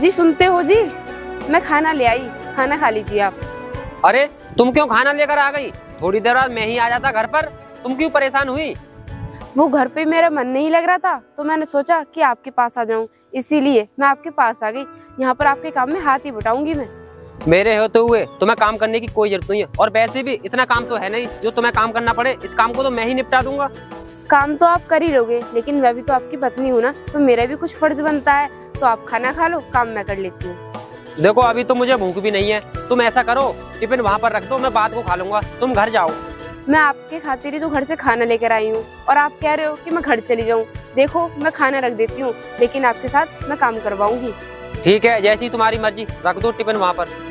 जी सुनते हो जी, मैं खाना ले आई, खाना खा लीजिए आप। अरे तुम क्यों खाना लेकर आ गई? थोड़ी देर बाद मैं ही आ जाता घर पर। तुम क्यों परेशान हुई? वो घर पे मेरा मन नहीं लग रहा था तो मैंने सोचा कि आपके पास आ जाऊं, इसीलिए मैं आपके पास आ गई। यहाँ पर आपके काम में हाथ ही बटाऊंगी मैं। मेरे होते हुए तुम्हें काम करने की कोई जरूरत नहीं है, और वैसे भी इतना काम तो है नहीं जो तुम्हें काम करना पड़े। इस काम को तो मैं ही निपटा दूंगा। काम तो आप कर ही लोगे, लेकिन मैं भी तो आपकी पत्नी हूँ ना, तो मेरा भी कुछ फर्ज बनता है। तो आप खाना खा लो, काम मैं कर लेती हूँ। देखो अभी तो मुझे भूख भी नहीं है। तुम ऐसा करो, टिफिन वहाँ पर रख दो, मैं बाद को खा लूंगा। तुम घर जाओ। मैं आपके खातिर ही तो घर से खाना लेकर आई हूँ, और आप कह रहे हो कि मैं घर चली जाऊँ। देखो मैं खाना रख देती हूँ, लेकिन आपके साथ मैं काम करवाऊंगी। ठीक है, जैसी तुम्हारी मर्जी, रख दो टिफिन वहाँ पर।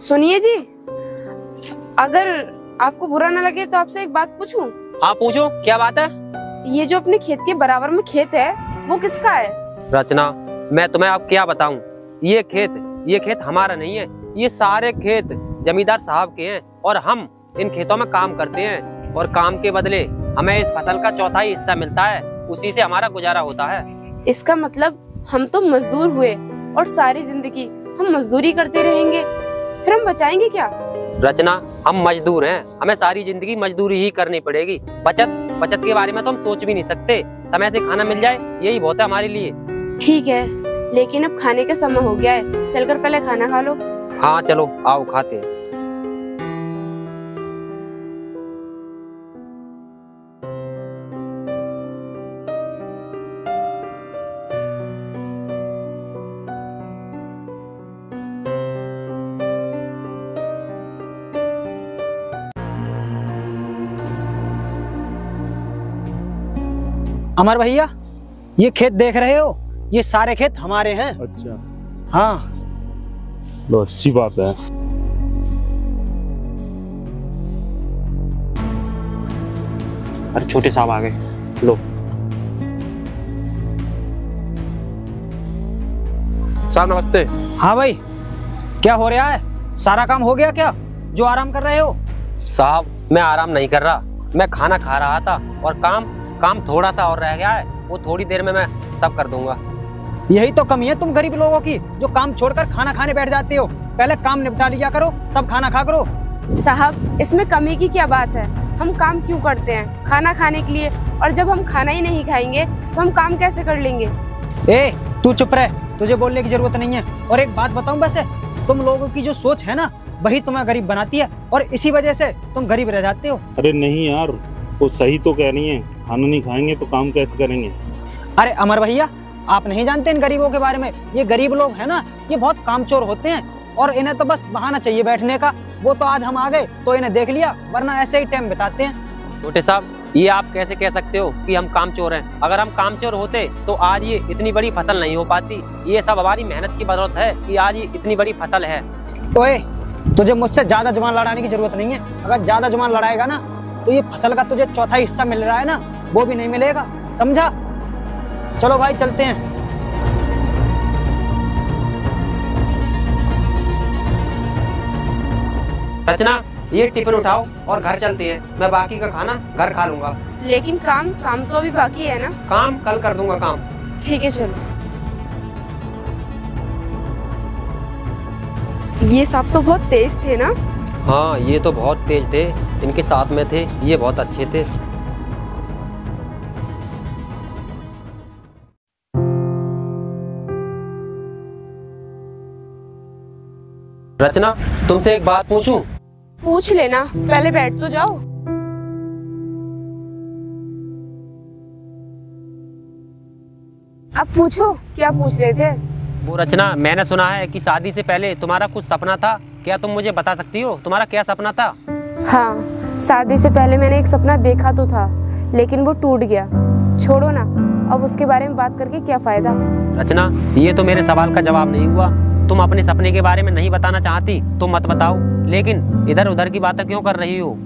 सुनिए जी, अगर आपको बुरा ना लगे तो आपसे एक बात पूछूं? हाँ पूछो, क्या बात है? ये जो अपने खेत के बराबर में खेत है, वो किसका है? रचना, मैं तुम्हें अब क्या बताऊं। ये खेत हमारा नहीं है। ये सारे खेत जमींदार साहब के हैं, और हम इन खेतों में काम करते हैं, और काम के बदले हमें इस फसल का चौथाई हिस्सा मिलता है। उसी से हमारा गुजारा होता है। इसका मतलब हम तो मजदूर हुए, और सारी जिंदगी हम मजदूरी करते रहेंगे, फिर हम बचाएंगे क्या? रचना, हम मजदूर हैं, हमें सारी जिंदगी मजदूरी ही करनी पड़ेगी। बचत के बारे में तो हम सोच भी नहीं सकते। समय से खाना मिल जाए, यही बहुत है हमारे लिए। ठीक है, लेकिन अब खाने का समय हो गया है, चलकर पहले खाना खा लो। हाँ चलो, आओ खाते हैं। अमर भैया, ये खेत देख रहे हो? ये सारे खेत हमारे हैं। अच्छा, हाँ। लो अच्छी बात है। अरे छोटे साहब आ गए, लो। साहब नमस्ते। हाँ भाई, क्या हो रहा है? सारा काम हो गया क्या, जो आराम कर रहे हो? साहब मैं आराम नहीं कर रहा, मैं खाना खा रहा था, और काम थोड़ा सा और रह गया है। वो थोड़ी देर में मैं सब कर दूंगा। यही तो कमी है तुम गरीब लोगों की, जो काम छोड़कर खाना खाने बैठ जाते हो। पहले काम निपटा लिया करो, तब खाना खा करो। साहब, इसमें कमी की क्या बात है? हम काम क्यों करते हैं? खाना खाने के लिए। और जब हम खाना ही नहीं खाएंगे तो हम काम कैसे कर लेंगे? ए, तू चुप रह, तुझे बोलने की जरूरत नहीं है। और एक बात बताऊं, वैसे तुम लोगों की जो सोच है ना, वही तुम्हें गरीब बनाती है, और इसी वजह से तुम गरीब रह जाते हो। अरे नहीं यार, वो सही तो कह रही है। खाना नहीं खाएंगे तो काम कैसे करेंगे? अरे अमर भैया, आप नहीं जानते इन गरीबों के बारे में। ये गरीब लोग हैं ना, ये बहुत कामचोर होते हैं, और इन्हें तो बस बहाना चाहिए बैठने का। वो तो आज हम आ गए तो इन्हें देख लिया, वरना ऐसे ही टाइम बिताते हैं। छोटे साहब, ये आप कैसे कह सकते हो कि हम कामचोर हैं? अगर हम कामचोर होते तो आज ये इतनी बड़ी फसल नहीं हो पाती। ये सब हमारी मेहनत की बदौलत है कि आज ये इतनी बड़ी फसल है। ओए, तुझे मुझसे ज्यादा जुबान लड़ाने की जरूरत नहीं है। अगर ज्यादा जुबान लड़ाएगा ना, तो ये फसल का तुझे चौथा हिस्सा मिल रहा है ना, वो भी नहीं मिलेगा, समझा? चलो भाई चलते हैं। रचना, ये टिफिन उठाओ और घर चलते हैं। मैं बाकी का खाना घर खा लूंगा। लेकिन काम तो अभी बाकी है ना? काम कल कर दूंगा काम। ठीक है चलो। ये सांप तो बहुत तेज थे ना? हाँ, ये तो बहुत तेज थे। इनके साथ में थे, ये बहुत अच्छे थे। रचना, तुमसे एक बात पूछूं? पूछ लेना, पहले बैठ तो जाओ। आप पूछो, क्या पूछ रहे थे? वो रचना, मैंने सुना है कि शादी से पहले तुम्हारा कुछ सपना था। क्या तुम मुझे बता सकती हो तुम्हारा क्या सपना था? हाँ, शादी से पहले मैंने एक सपना देखा तो था, लेकिन वो टूट गया। छोड़ो ना, अब उसके बारे में बात करके क्या फायदा। रचना, ये तो मेरे सवाल का जवाब नहीं हुआ। तुम अपने सपने के बारे में नहीं बताना चाहती तो मत बताओ, लेकिन इधर उधर की बातें क्यों कर रही हो?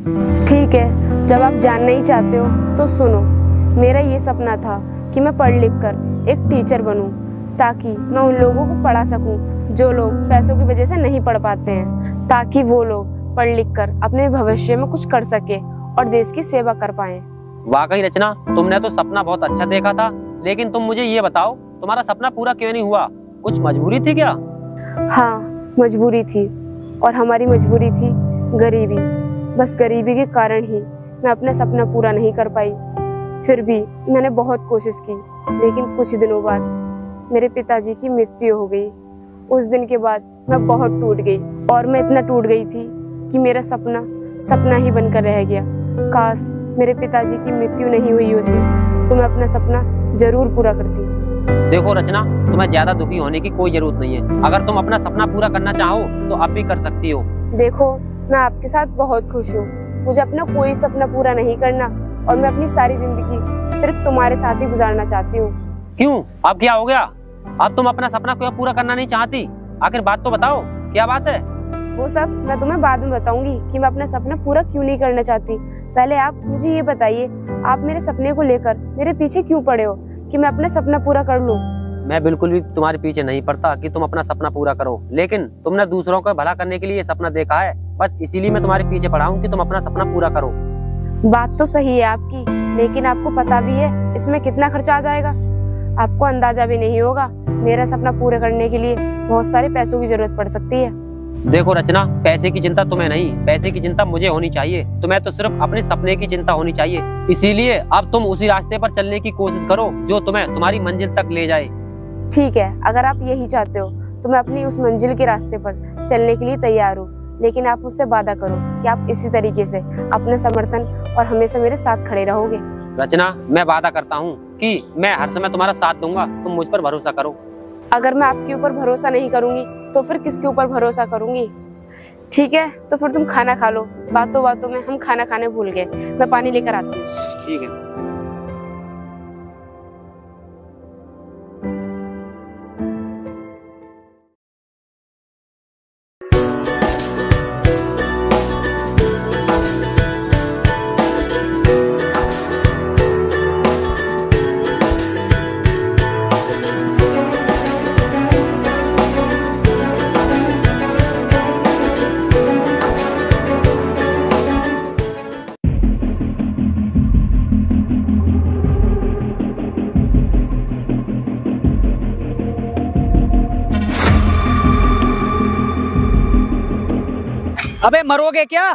ठीक है, जब आप जानना ही चाहते हो तो सुनो। मेरा ये सपना था कि मैं पढ़ लिख कर एक टीचर बनूं, ताकि मैं उन लोगों को पढ़ा सकूं जो लोग पैसों की वजह से नहीं पढ़ पाते हैं, ताकि वो लोग पढ़ लिख कर अपने भविष्य में कुछ कर सके और देश की सेवा कर पाए। वाकई रचना, तुमने तो सपना बहुत अच्छा देखा था, लेकिन तुम मुझे ये बताओ तुम्हारा सपना पूरा क्यों नहीं हुआ? कुछ मजबूरी थी क्या? हाँ, मजबूरी थी, और हमारी मजबूरी थी गरीबी। बस गरीबी के कारण ही मैं अपना सपना पूरा नहीं कर पाई। फिर भी मैंने बहुत कोशिश की, लेकिन कुछ दिनों बाद मेरे पिताजी की मृत्यु हो गई। उस दिन के बाद मैं बहुत टूट गई, और मैं इतना टूट गई थी कि मेरा सपना सपना ही बनकर रह गया। काश मेरे पिताजी की मृत्यु नहीं हुई होती तो मैं अपना सपना जरूर पूरा करती। देखो रचना, तुम्हें ज्यादा दुखी होने की कोई जरूरत नहीं है। अगर तुम अपना सपना पूरा करना चाहो तो अब भी कर सकती हो। देखो, मैं आपके साथ बहुत खुश हूँ। मुझे अपना कोई सपना पूरा नहीं करना, और मैं अपनी सारी जिंदगी सिर्फ तुम्हारे साथ ही गुजारना चाहती हूँ। क्यों? अब क्या हो गया? अब तुम अपना सपना क्यों पूरा करना नहीं चाहती? आखिर बात तो बताओ, क्या बात है? वो सब मैं तुम्हें बाद में बताऊंगी कि मैं अपना सपना पूरा क्यों नहीं करना चाहती। पहले आप मुझे ये बताइए, आप मेरे सपने को लेकर मेरे पीछे क्यों पड़े हो कि मैं अपना सपना पूरा कर लूं? मैं बिल्कुल भी तुम्हारे पीछे नहीं पड़ता कि तुम अपना सपना पूरा करो, लेकिन तुमने दूसरों का भला करने के लिए ये सपना देखा है। बस इसीलिए मैं तुम्हारे पीछे पड़ा हूँ कि तुम अपना सपना पूरा करो। बात तो सही है आपकी, लेकिन आपको पता भी है इसमें कितना खर्चा आ जाएगा। आपको अंदाजा भी नहीं होगा। मेरा सपना पूरा करने के लिए बहुत सारे पैसों की जरूरत पड़ सकती है। देखो रचना, पैसे की चिंता तुम्हें नहीं, पैसे की चिंता मुझे होनी चाहिए। तुम्हें तो सिर्फ अपने सपने की चिंता होनी चाहिए। इसीलिए अब तुम उसी रास्ते पर चलने की कोशिश करो जो तुम्हें तुम्हारी मंजिल तक ले जाए। ठीक है, अगर आप यही चाहते हो तो मैं अपनी उस मंजिल के रास्ते पर चलने के लिए तैयार हूँ, लेकिन आप मुझसे वादा करो कि आप इसी तरीके से अपना समर्थन और हमेशा मेरे साथ खड़े रहोगे। रचना, मैं वादा करता हूँ कि मैं हर समय तुम्हारा साथ दूंगा। तुम मुझ पर भरोसा करो। अगर मैं आपके ऊपर भरोसा नहीं करूंगी तो फिर किसके ऊपर भरोसा करूंगी? ठीक है, तो फिर तुम खाना खा लो। बातों बातों में हम खाना खाने भूल गए। मैं पानी लेकर आती हूँ। ठीक है। अबे मरोगे क्या?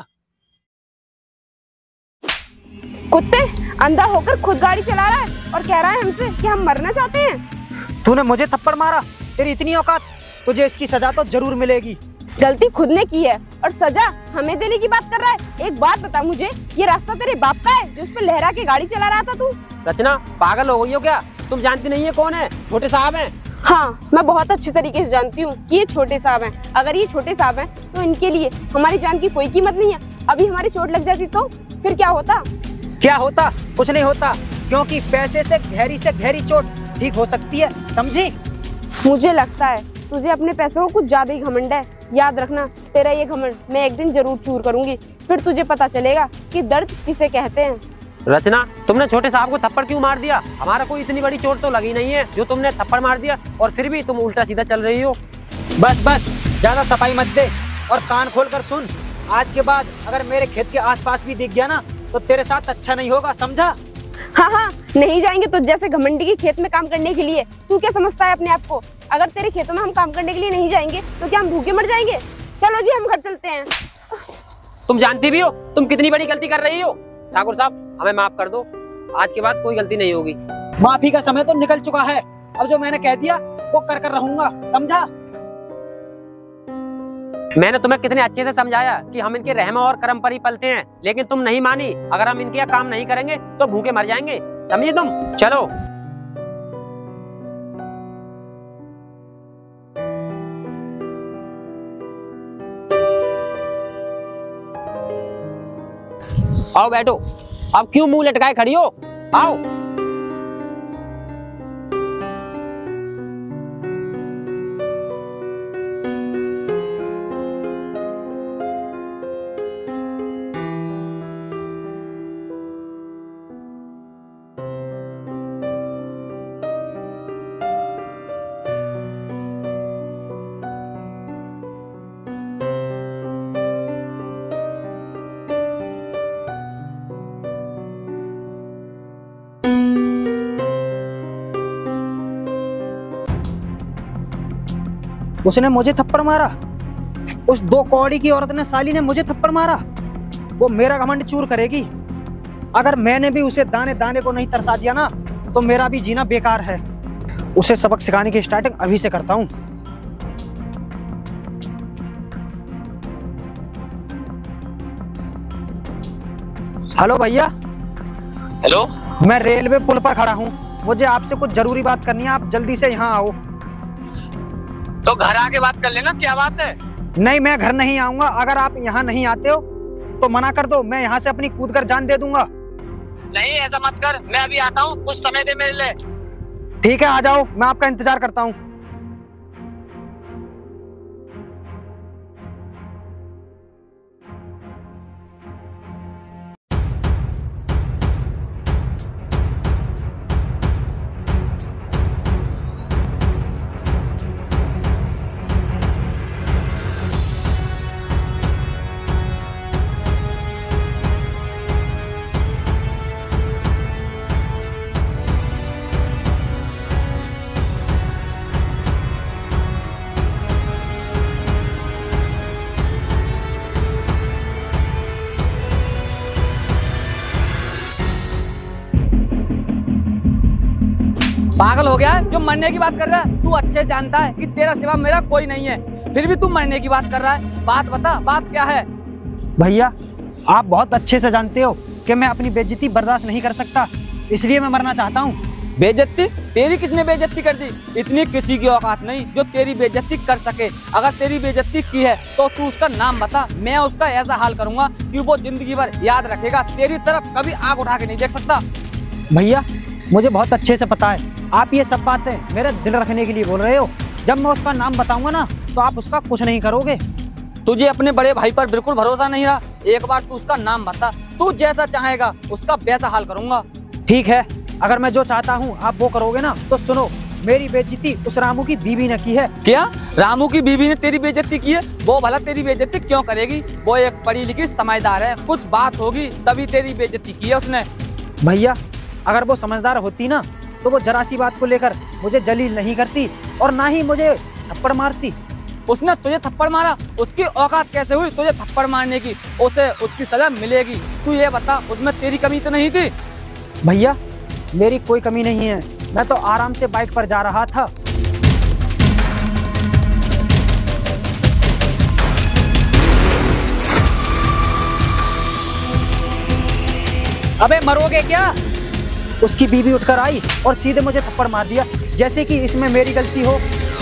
कुत्ते, अंधा होकर खुद गाड़ी चला रहा है और कह रहा है हमसे कि हम मरना चाहते हैं। तूने मुझे थप्पड़ मारा, तेरी इतनी औकात, तुझे इसकी सजा तो जरूर मिलेगी। गलती खुद ने की है और सजा हमें देने की बात कर रहा है। एक बात बता मुझे, ये रास्ता तेरे बाप का है जिस पे लहरा के गाड़ी चला रहा था तू? रचना, पागल हो गई हो क्या? तुम जानती नहीं है कौन है? छोटे साहब हैं। हाँ, मैं बहुत अच्छी तरीके से जानती हूँ कि ये छोटे साहब हैं। अगर ये छोटे साहब हैं तो इनके लिए हमारी जान की कोई कीमत नहीं है। अभी हमारी चोट लग जाती तो फिर क्या होता? क्या होता? कुछ नहीं होता, क्योंकि पैसे से गहरी चोट ठीक हो सकती है, समझी? मुझे लगता है तुझे अपने पैसों को कुछ ज्यादा ही घमंड है। याद रखना, तेरा ये घमंड मैं एक दिन जरूर चूर करूंगी, फिर तुझे पता चलेगा कि दर्द किसे कहते हैं। रचना, तुमने छोटे साहब को थप्पड़ क्यों मार दिया? हमारा कोई इतनी बड़ी चोट तो लगी नहीं है जो तुमने थप्पड़ मार दिया, और फिर भी तुम उल्टा सीधा चल रही हो। बस ज्यादा सफाई मत दे और कान खोल कर सुन। आज के बाद अगर मेरे खेत के आसपास भी दिख गया ना तो तेरे साथ अच्छा नहीं होगा, समझा? हाँ, नहीं जाएंगे तो जैसे घमंडी के खेत में काम करने के लिए। तू क्या समझता है अपने आप को? अगर तेरे खेतों में हम काम करने के लिए नहीं जाएंगे तो क्या हम भूखे मर जाएंगे? चलो जी, हम घर चलते हैं। तुम जानती भी हो तुम कितनी बड़ी गलती कर रही हो। ठाकुर साहब, हमें माफ कर दो, आज के बाद कोई गलती नहीं होगी। माफी का समय तो निकल चुका है, अब जो मैंने कह दिया वो कर रहूंगा, समझा? मैंने तुम्हें कितने अच्छे से समझाया कि हम इनके रहम और करम पर ही पलते हैं, लेकिन तुम नहीं मानी। अगर हम इनके यहाँ काम नहीं करेंगे तो भूखे मर जाएंगे, समझे तुम? चलो। आओ बैठो। अब क्यों मुंह लटकाए खड़ी हो? आओ। उसने मुझे थप्पड़ मारा, उस 2 कौड़ी की औरत ने, साली ने मुझे थप्पड़ मारा। वो मेरा घमंड चूर करेगी। अगर मैंने भी उसे दाने दाने को नहीं तरसा दिया ना, तो मेरा भी जीना बेकार है। उसे सबक सिखाने की स्टार्टिंग अभी से करता हूँ। हेलो भैया। हेलो। मैं रेलवे पुल पर खड़ा हूँ, मुझे आपसे कुछ जरूरी बात करनी है, आप जल्दी से यहाँ आओ। तो घर आके बात कर लेना, क्या बात है? नहीं, मैं घर नहीं आऊंगा। अगर आप यहाँ नहीं आते हो तो मना कर दो, मैं यहाँ से अपनी कूद कर जान दे दूंगा। नहीं, ऐसा मत कर, मैं अभी आता हूँ, कुछ समय दे मेरे लिए। ठीक है, आ जाओ, मैं आपका इंतजार करता हूँ। पागल हो गया है जो मरने की बात कर रहा है? तू अच्छे जानता है कि तेरा सिवा मेरा कोई नहीं है, फिर भी तू मरने की बात कर रहा है। बात बता, बात क्या है? भैया, आप बहुत अच्छे से जानते हो कि मैं अपनी बेइज्जती बर्दाश्त नहीं कर सकता, इसलिए मैं मरना चाहता हूँ। बेइज्जती? तेरी किसने बेइज्जती कर दी? इतनी किसी की औकात नहीं जो तेरी बेइज्जती कर सके। अगर तेरी बेइज्जती की है तो तू उसका नाम बता, मैं उसका ऐसा हाल करूंगा कि वो जिंदगी भर याद रखेगा, तेरी तरफ कभी आंख उठा के नहीं देख सकता। भैया, मुझे बहुत अच्छे से पता है आप ये सब बातें मेरे दिल रखने के लिए बोल रहे हो। जब मैं उसका नाम बताऊंगा ना, तो आप उसका कुछ नहीं करोगे। तुझे अपने बड़े भाई पर बिल्कुल भरोसा नहीं रहा। एक बार तू उसका नाम बता, तू जैसा चाहेगा उसका वैसा हाल करूंगा। ठीक है, अगर मैं जो चाहता हूँ आप वो करोगे ना, तो सुनो, मेरी बेइज्जती उस रामू की बीवी ने की है। क्या रामू की बीवी ने तेरी बेइज्जती की है? वो भला तेरी बेइज्जती क्यों करेगी? वो एक पढ़ी लिखी समझदार है, कुछ बात होगी तभी तेरी बेइज्जती की है उसने। भैया, अगर वो समझदार होती ना, तो वो जरा सी बात को लेकर मुझे जलील नहीं करती और ना ही मुझे थप्पड़ मारती। उसने तुझे थप्पड़ मारा? उसकी औकात कैसे हुई तुझे थप्पड़ मारने की? उसे उसकी सजा मिलेगी। तू ये बता, उसमें तेरी कमी तो नहीं थी? भैया, मेरी कोई कमी नहीं है, मैं तो आराम से बाइक पर जा रहा था। अबे मरोगे क्या? उसकी बीवी उठकर आई और सीधे मुझे थप्पड़ मार दिया, जैसे कि इसमें मेरी गलती हो।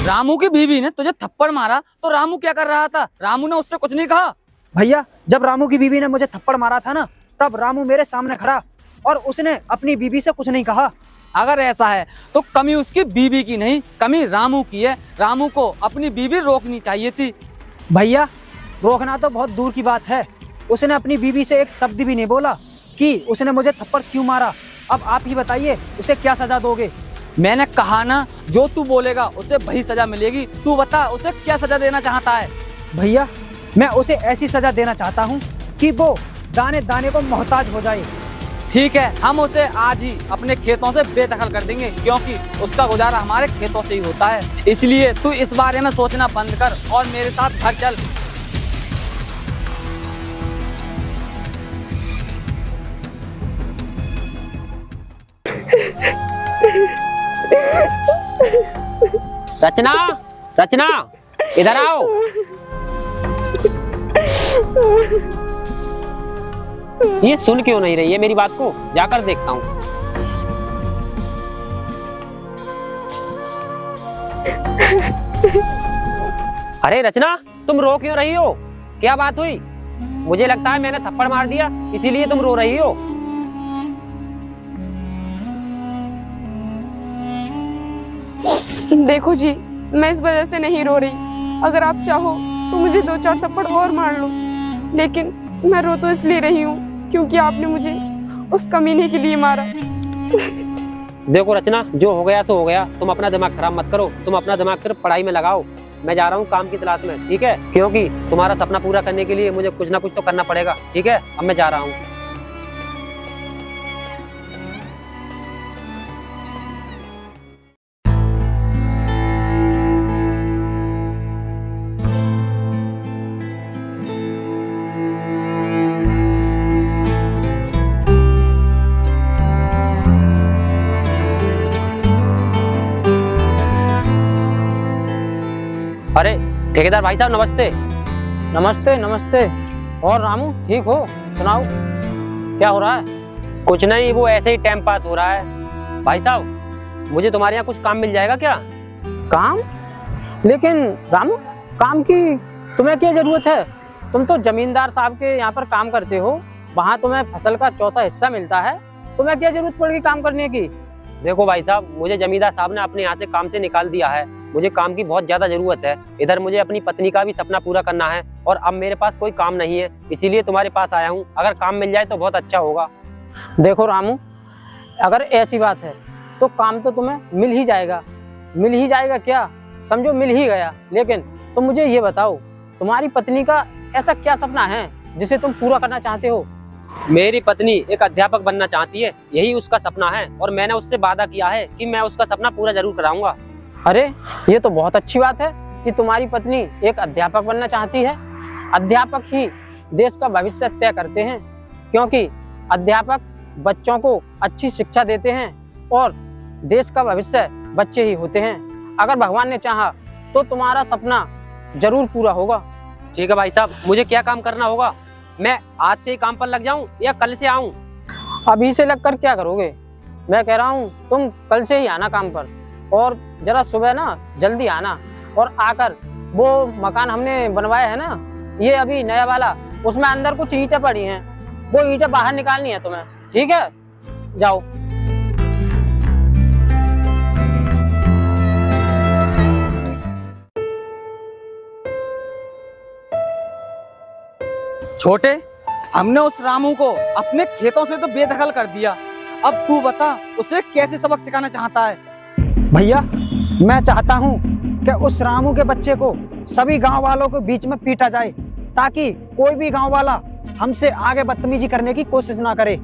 रामू की बीवी ने तुझे थप्पड़ मारा तो रामू क्या कर रहा था? रामू ने उससे कुछ नहीं कहा? भैया, जब रामू की बीवी ने मुझे थप्पड़ मारा था ना, तब रामू मेरे सामने खड़ा और उसने अपनी बीवी से कुछ नहीं कहा। अगर ऐसा है तो कमी उसकी बीवी की नहीं, कमी रामू की है। रामू को अपनी बीवी रोकनी चाहिए थी। भैया, रोकना तो बहुत दूर की बात है, उसने अपनी बीवी से एक शब्द भी नहीं बोला कि उसने मुझे थप्पड़ क्यों मारा। अब आप ही बताइए, उसे क्या सजा दोगे? मैंने कहा ना, जो तू बोलेगा उसे वही सजा मिलेगी। तू बता, उसे क्या सजा देना चाहता है? भैया, मैं उसे ऐसी सजा देना चाहता हूँ कि वो दाने दाने को मोहताज हो जाए। ठीक है, हम उसे आज ही अपने खेतों से बेदखल कर देंगे, क्योंकि उसका गुजारा हमारे खेतों से ही होता है। इसलिए तू इस बारे में सोचना बंद कर और मेरे साथ घर चल। रचना, रचना, इधर आओ। ये सुन क्यों नहीं रही है मेरी बात को? जाकर देखता हूँ। अरे रचना, तुम रो क्यों रही हो? क्या बात हुई? मुझे लगता है मैंने थप्पड़ मार दिया, इसीलिए तुम रो रही हो। देखो जी, मैं इस वजह से नहीं रो रही। अगर आप चाहो तो मुझे 2-4 थप्पड़ और मार लो, लेकिन मैं रो तो इसलिए रही हूँ क्योंकि आपने मुझे उस कमीने के लिए मारा। देखो रचना, जो हो गया सो हो गया। तुम अपना दिमाग खराब मत करो, तुम अपना दिमाग सिर्फ पढ़ाई में लगाओ। मैं जा रहा हूँ काम की तलाश में, ठीक है? क्योंकि तुम्हारा सपना पूरा करने के लिए मुझे कुछ ना कुछ तो करना पड़ेगा, ठीक है? अब मैं जा रहा हूँ। अरे ठेकेदार भाई साहब, नमस्ते। नमस्ते नमस्ते। और रामू ठीक हो? सुनाओ क्या हो रहा है? कुछ नहीं, वो ऐसे ही टाइम पास हो रहा है। भाई साहब, मुझे तुम्हारे यहाँ कुछ काम मिल जाएगा क्या? काम? लेकिन रामू, काम की तुम्हें क्या जरूरत है? तुम तो जमींदार साहब के यहाँ पर काम करते हो, वहाँ तुम्हें फसल का 1/4 हिस्सा मिलता है। तुम्हें क्या जरूरत पड़ेगी काम करने की? देखो भाई साहब, मुझे जमींदार साहब ने अपने यहाँ से काम से निकाल दिया है। मुझे काम की बहुत ज्यादा जरूरत है। इधर मुझे अपनी पत्नी का भी सपना पूरा करना है और अब मेरे पास कोई काम नहीं है, इसीलिए तुम्हारे पास आया हूँ। अगर काम मिल जाए तो बहुत अच्छा होगा। देखो रामू, अगर ऐसी बात है तो काम तो तुम्हें मिल ही जाएगा। मिल ही जाएगा क्या, समझो मिल ही गया। लेकिन तुम मुझे ये बताओ, तुम्हारी पत्नी का ऐसा क्या सपना है जिसे तुम पूरा करना चाहते हो? मेरी पत्नी एक अध्यापक बनना चाहती है, यही उसका सपना है और मैंने उससे वादा किया है कि मैं उसका सपना पूरा जरूर कराऊंगा। अरे ये तो बहुत अच्छी बात है कि तुम्हारी पत्नी एक अध्यापक बनना चाहती है। अध्यापक ही देश का भविष्य तय करते हैं, क्योंकि अध्यापक बच्चों को अच्छी शिक्षा देते हैं और देश का भविष्य बच्चे ही होते हैं। अगर भगवान ने चाहा तो तुम्हारा सपना जरूर पूरा होगा। ठीक है भाई साहब, मुझे क्या काम करना होगा? मैं आज से ही काम पर लग जाऊं या कल से आऊं? अभी से लगकर क्या करोगे? मैं कह रहा हूँ तुम कल से ही आना काम पर, और जरा सुबह ना जल्दी आना, और आकर वो मकान हमने बनवाया है ना, ये अभी नया वाला, उसमें अंदर कुछ ईंटें पड़ी हैं, वो ईंटें बाहर निकालनी है तुम्हें, ठीक है? जाओ। छोटे, हमने उस रामू को अपने खेतों से तो बेदखल कर दिया। अब तू बता, उसे कैसे सबक सिखाना चाहता है? भैया, मैं चाहता हूँ कि उस रामू के बच्चे को सभी गांव वालों के बीच में पीटा जाए, ताकि कोई भी गांव वाला हमसे आगे बदतमीजी करने की कोशिश ना करे।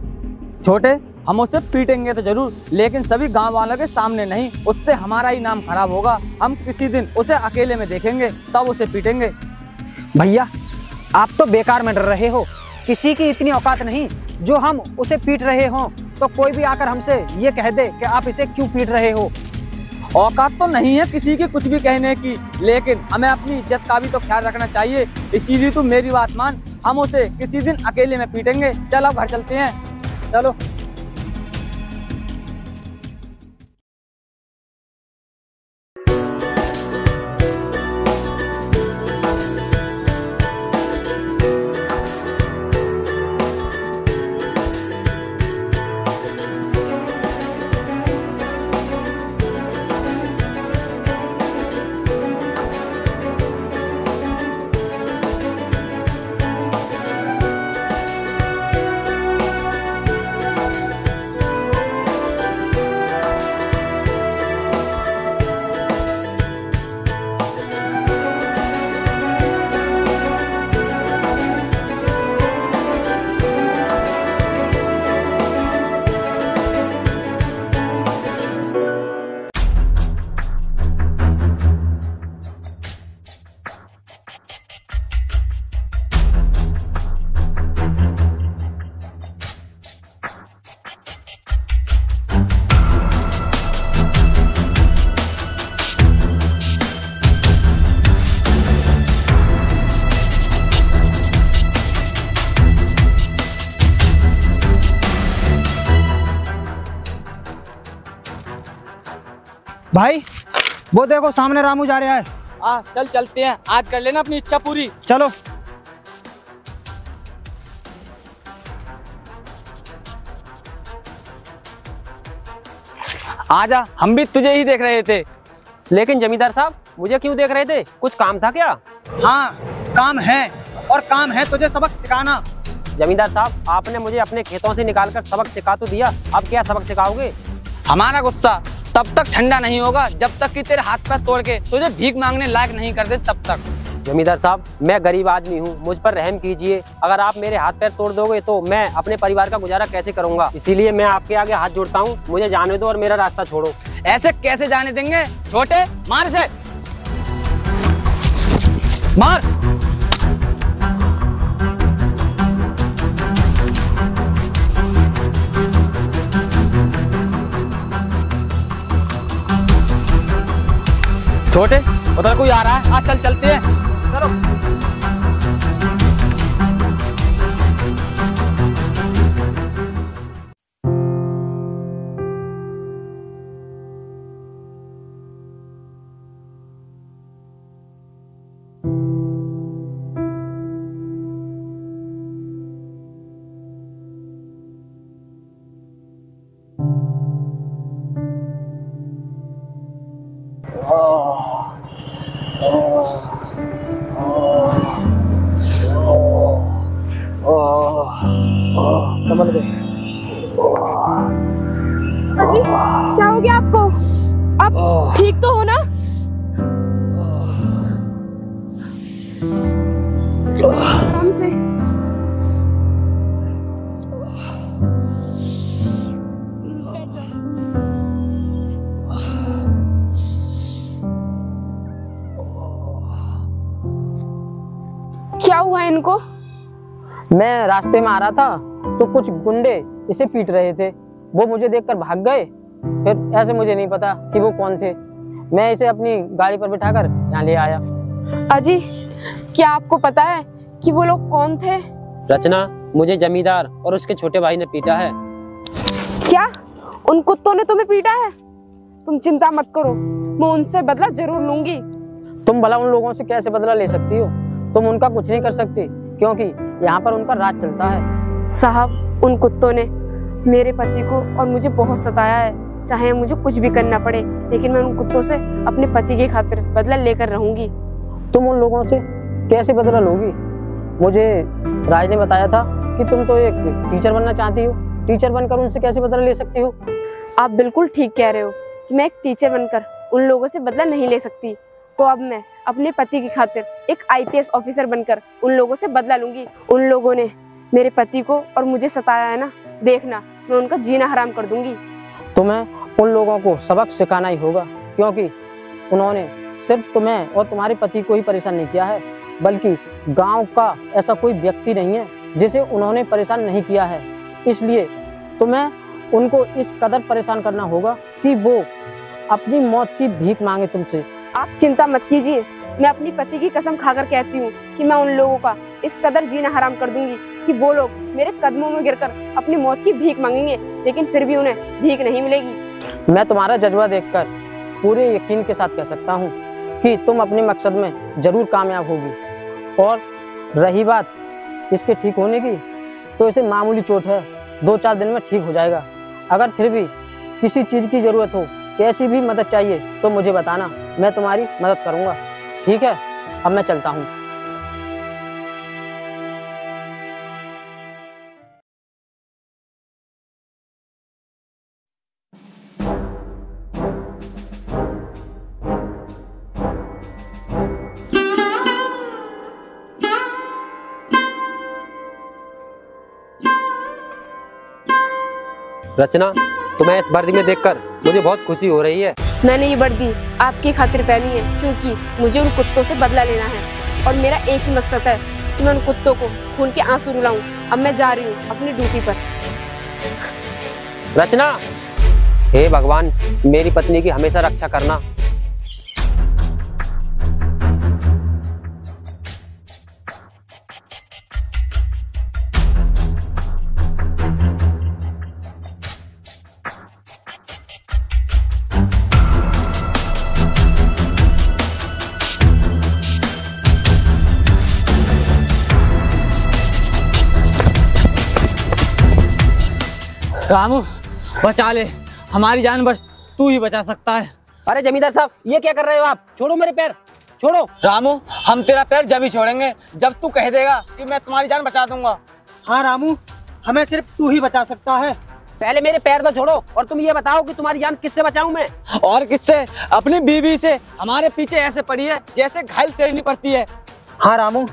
छोटे, हम उसे पीटेंगे तो जरूर, लेकिन सभी गांव वालों के सामने नहीं, उससे हमारा ही नाम खराब होगा। हम किसी दिन उसे अकेले में देखेंगे, तब उसे पीटेंगे। भैया, आप तो बेकार में डर रहे हो। किसी की इतनी औकात नहीं जो हम उसे पीट रहे हों तो कोई भी आकर हमसे ये कह दे कि आप इसे क्यों पीट रहे हो। औकात तो नहीं है किसी की कुछ भी कहने की, लेकिन हमें अपनी इज्जत का भी तो ख्याल रखना चाहिए। इसीलिए तू मेरी बात मान, हम उसे किसी दिन अकेले में पीटेंगे। चल अब घर चलते हैं, चलो। भाई, वो देखो सामने रामू जा रहा है। चल चलते हैं, आज कर लेना अपनी इच्छा पूरी। चलो। आजा, हम भी तुझे ही देख रहे थे। लेकिन जमींदार साहब मुझे क्यों देख रहे थे? कुछ काम था क्या? हाँ काम है, और काम है तुझे सबक सिखाना। जमींदार साहब आपने मुझे अपने खेतों से निकालकर सबक सिखा तो दिया, अब क्या सबक सिखाओगे? हमारा गुस्सा तब तक ठंडा नहीं होगा जब तक कि तेरे हाथ पैर तोड़ के तुझे भीख मांगने लायक नहीं कर दे, तब तक। जमींदार साहब मैं गरीब आदमी हूँ, मुझ पर रहम कीजिए। अगर आप मेरे हाथ पैर तोड़ दोगे तो मैं अपने परिवार का गुजारा कैसे करूँगा? इसीलिए मैं आपके आगे हाथ जोड़ता हूँ, मुझे जाने दो और मेरा रास्ता छोड़ो। ऐसे कैसे जाने देंगे छोटे, मार से मार। छोटे उधर कोई आ रहा है, आज चल चलते हैं, चलो। अजी क्या हो गया आपको? आप ठीक तो हो ना? आराम से। क्या हुआ इनको? मैं रास्ते में आ रहा था तो कुछ गुंडे इसे पीट रहे थे, वो मुझे देखकर भाग गए। फिर ऐसे मुझे नहीं पता कि वो कौन थे, मैं इसे अपनी गाड़ी पर बिठाकर यहाँ ले आया। अजी क्या आपको पता है कि वो लोग कौन थे? रचना, मुझे जमींदार और उसके छोटे भाई ने पीटा है। क्या उन कुत्तों ने तुम्हें पीटा है? तुम चिंता मत करो, मैं उनसे बदला जरूर लूंगी। तुम भला उन लोगों से कैसे बदला ले सकती हो? तुम उनका कुछ नहीं कर सकती, क्योंकि यहाँ पर उनका राज चलता है। साहब उन कुत्तों ने मेरे पति को और मुझे बहुत सताया है, चाहे मुझे कुछ भी करना पड़े, लेकिन मैं उन कुत्तों से अपने पति की खातिर बदला लेकर रहूंगी। तुम उन लोगों से कैसे बदला लोगी? मुझे राज ने बताया था कि तुम तो एक टीचर बनना चाहती हो, टीचर बनकर उनसे कैसे बदला ले सकती हो? आप बिल्कुल ठीक कह रहे हो कि मैं एक टीचर बनकर उन लोगों से बदला नहीं ले सकती, तो अब मैं अपने पति की खातिर एक IPS ऑफिसर बनकर उन लोगों से बदला लूंगी। उन लोगों ने मेरे पति को और मुझे सताया है ना, देखना मैं उनका जीना हराम कर दूंगी। तुम्हें उन लोगों को सबक सिखाना ही होगा, क्योंकि उन्होंने सिर्फ तुम्हें और तुम्हारे पति को ही परेशान नहीं किया है, बल्कि गांव का ऐसा कोई व्यक्ति नहीं है जिसे उन्होंने परेशान नहीं किया है। इसलिए तुम्हें उनको इस कदर परेशान करना होगा कि वो अपनी मौत की भीख मांगे तुमसे। आप चिंता मत कीजिए, मैं अपनी पति की कसम खाकर कहती हूँ कि मैं उन लोगों का इस कदर जीना हराम कर दूंगी कि वो लोग मेरे कदमों में गिरकर अपनी मौत की भीख मांगेंगे, लेकिन फिर भी उन्हें भीख नहीं मिलेगी। मैं तुम्हारा जज्बा देखकर पूरे यकीन के साथ कह सकता हूँ कि तुम अपने मकसद में जरूर कामयाब होगी। और रही बात इसके ठीक होने की, तो इसे मामूली चोट है, 2-4 दिन में ठीक हो जाएगा। अगर फिर भी किसी चीज़ की ज़रूरत हो, कैसी भी मदद चाहिए तो मुझे बताना, मैं तुम्हारी मदद करूँगा। ठीक है, अब मैं चलता हूँ। रचना, तुम्हें इस वर्दी में देखकर मुझे बहुत खुशी हो रही है। मैंने ये वर्दी आपकी खातिर पहनी है क्योंकि मुझे उन कुत्तों से बदला लेना है, और मेरा एक ही मकसद है कि मैं उन कुत्तों को खून के आंसू रुलाऊं। अब मैं जा रही हूँ अपनी ड्यूटी पर। रचना, हे भगवान मेरी पत्नी की हमेशा रक्षा करना। रामू बचा ले, हमारी जान बच तू ही बचा सकता है। अरे जमींदार साहब, ये क्या कर रहे हो आप? छोड़ो मेरे पैर, छोड़ो। रामू, हम तेरा पैर जब ही छोड़ेंगे जब तू कह देगा कि मैं तुम्हारी जान बचा दूंगा। हाँ रामू, हमें सिर्फ तू ही बचा सकता है। पहले मेरे पैर तो छोड़ो और तुम ये बताओ कि तुम्हारी जान किससे बचाऊं मैं? और किससे? अपनी बीवी से। हमारे पीछे ऐसे पड़ी है जैसे घायल शेरनी पड़ती है। हाँ रामू,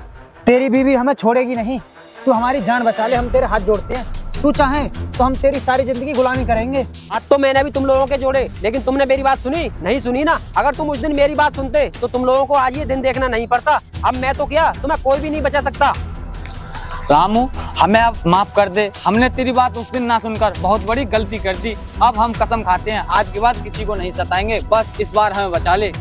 तेरी बीवी हमें छोड़ेगी नहीं। तू हमारी जान बचा ले, हम तेरे हाथ जोड़ते हैं। तू चाहे तो हम तेरी सारी जिंदगी गुलामी करेंगे। आज तो मैंने भी तुम लोगों के जोड़े, लेकिन तुमने मेरी बात सुनी नहीं? सुनी ना। अगर तुम उस दिन मेरी बात सुनते तो तुम लोगों को आज ये दिन देखना नहीं पड़ता। अब मैं तो क्या, तुम्हें कोई भी नहीं बचा सकता। रामू, हमें अब माफ कर दे। हमने तेरी बात उस दिन ना सुनकर बहुत बड़ी गलती कर दी। अब हम कसम खाते हैं आज के बाद किसी को नहीं सताएंगे। बस इस बार हमें बचा ले।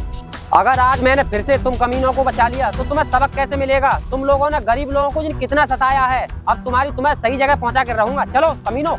अगर आज मैंने फिर से तुम कमीनों को बचा लिया तो तुम्हें सबक कैसे मिलेगा? तुम लोगों ने गरीब लोगों को कितना सताया है। अब तुम्हें सही जगह पहुंचा कर रहूंगा। चलो कमीनों।